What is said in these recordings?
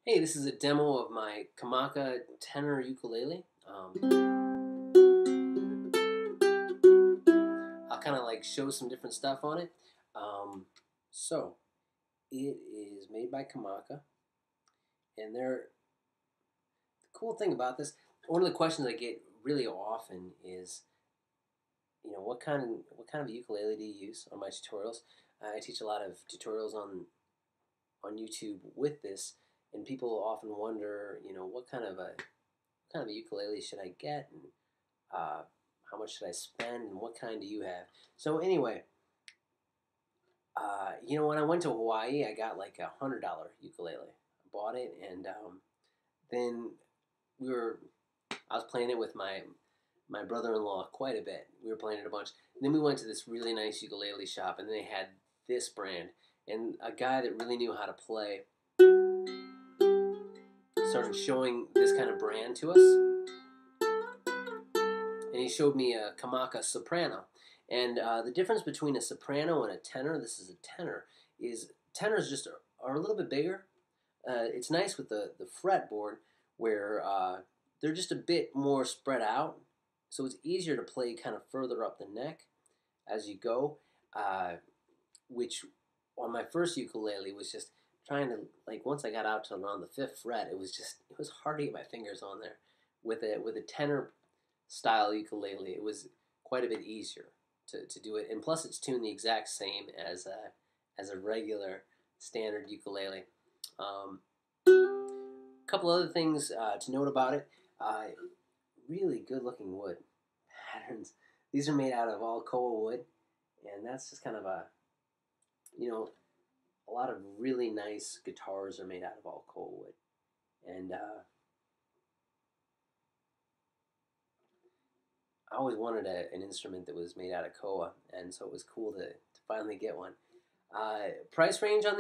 Hey, this is a demo of my Kamaka Tenor Ukulele. I'll kind of like show some different stuff on it. So, it is made by Kamaka, and the cool thing about this, one of the questions I get really often is, what kind of ukulele do you use on my tutorials? I teach a lot of tutorials on YouTube with this, and people often wonder, what kind of a ukulele should I get, and how much should I spend, and what kind do you have? So anyway, when I went to Hawaii, I got like $100 ukulele. I bought it, and then I was playing it with my brother-in-law quite a bit. We were playing it a bunch. And then we went to this really nice ukulele shop, and they had this brand, and a guy that really knew how to play started showing this kind of brand to us, and he showed me a Kamaka soprano. And the difference between a soprano and a tenor, this is a tenor, is tenors just are a little bit bigger. It's nice with the fretboard where they're just a bit more spread out, so it's easier to play kind of further up the neck as you go, which on my first ukulele was just trying to, like, once I got out to around the 5th fret, it was hard to get my fingers on there. With a tenor style ukulele, it was quite a bit easier to do it, and plus it's tuned the exact same as a regular standard ukulele. A couple other things to note about it: really good looking wood patterns. These are made out of Alcoa wood, and that's just kind of a lot of really nice guitars are made out of Alcoa wood, and I always wanted an instrument that was made out of koa, and so it was cool to finally get one. Price range on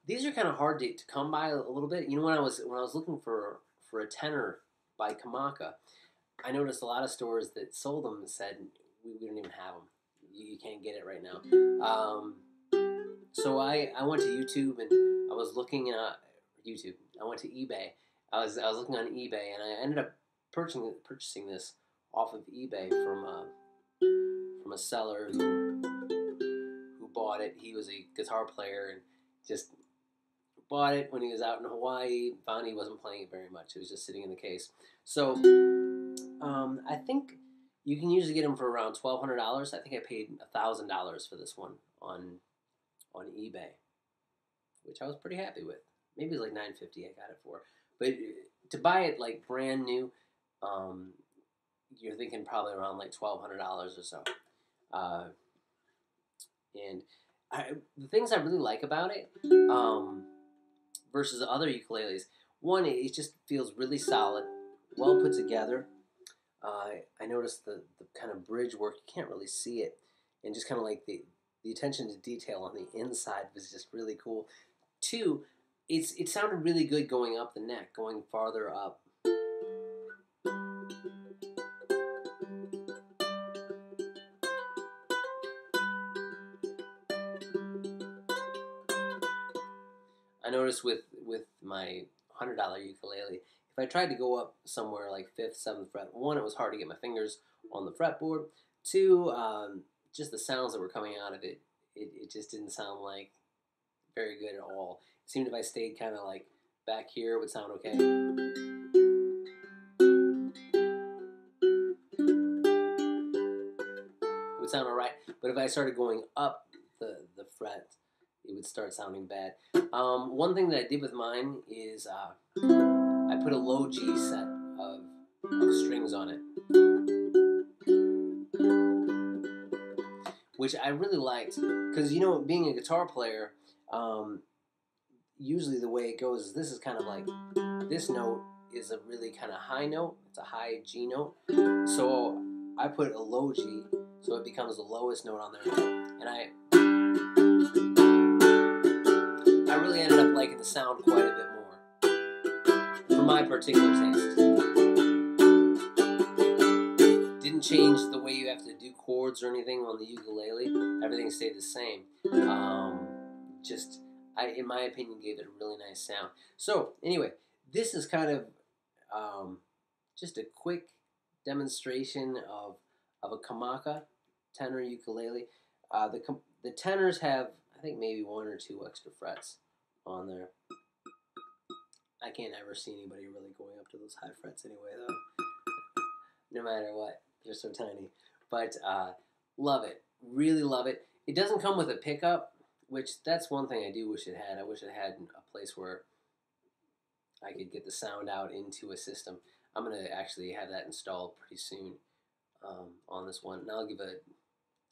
these are kind of hard to come by a little bit. When I was looking for a tenor by Kamaka, I noticed a lot of stores that sold them said we don't even have them. You can't get it right now. So I went to YouTube, and I was looking at YouTube. I went to eBay. I was looking on eBay, and I ended up purchasing this off of eBay from a seller who bought it. He was a guitar player and just bought it when he was out in Hawaii. Found he wasn't playing it very much. It was just sitting in the case. So I think you can usually get them for around $1,200. I think I paid $1,000 for this one on eBay, which I was pretty happy with. Maybe it was like $950 I got it for. But to buy it like brand new, you're thinking probably around like $1,200 or so. And the things I really like about it versus other ukuleles, one, it just feels really solid, well put together. I noticed the kind of bridge work, you can't really see it, and just kind of like the attention to detail on the inside was just really cool. Two, it sounded really good going up the neck, going farther up. I noticed with my $100 ukulele, if I tried to go up somewhere like 5th, 7th fret, one, it was hard to get my fingers on the fretboard. Two, just the sounds that were coming out of it, it just didn't sound like very good at all. It seemed if I stayed kind of like back here, it would sound okay. It would sound alright, but if I started going up the fret, it would start sounding bad. One thing that I did with mine is I put a low G set of strings on it, which I really liked, because being a guitar player, usually the way it goes is this is kind of like, this note is a really kind of high note. It's a high G note, so I put a low G, so it becomes the lowest note on there, and I really ended up liking the sound quite a bit more for my particular taste. Didn't change the way you have to do chords or anything on the ukulele. Everything stayed the same. in my opinion, gave it a really nice sound. So anyway, this is kind of just a quick demonstration of a Kamaka tenor ukulele. The tenors have, I think, maybe 1 or 2 extra frets on there. I can't ever see anybody really going up to those high frets anyway, though. No matter what, they're so tiny. But love it, really love it. It doesn't come with a pickup, which that's one thing I do wish it had. I wish it had a place where I could get the sound out into a system. I'm going to actually have that installed pretty soon on this one. And I'll give a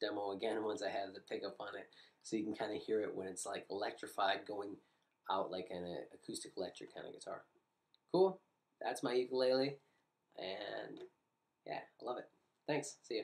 demo again once I have the pickup on it, so you can kind of hear it when it's like electrified going out like an acoustic electric kind of guitar. Cool. That's my ukulele. And yeah, I love it. Thanks. See you.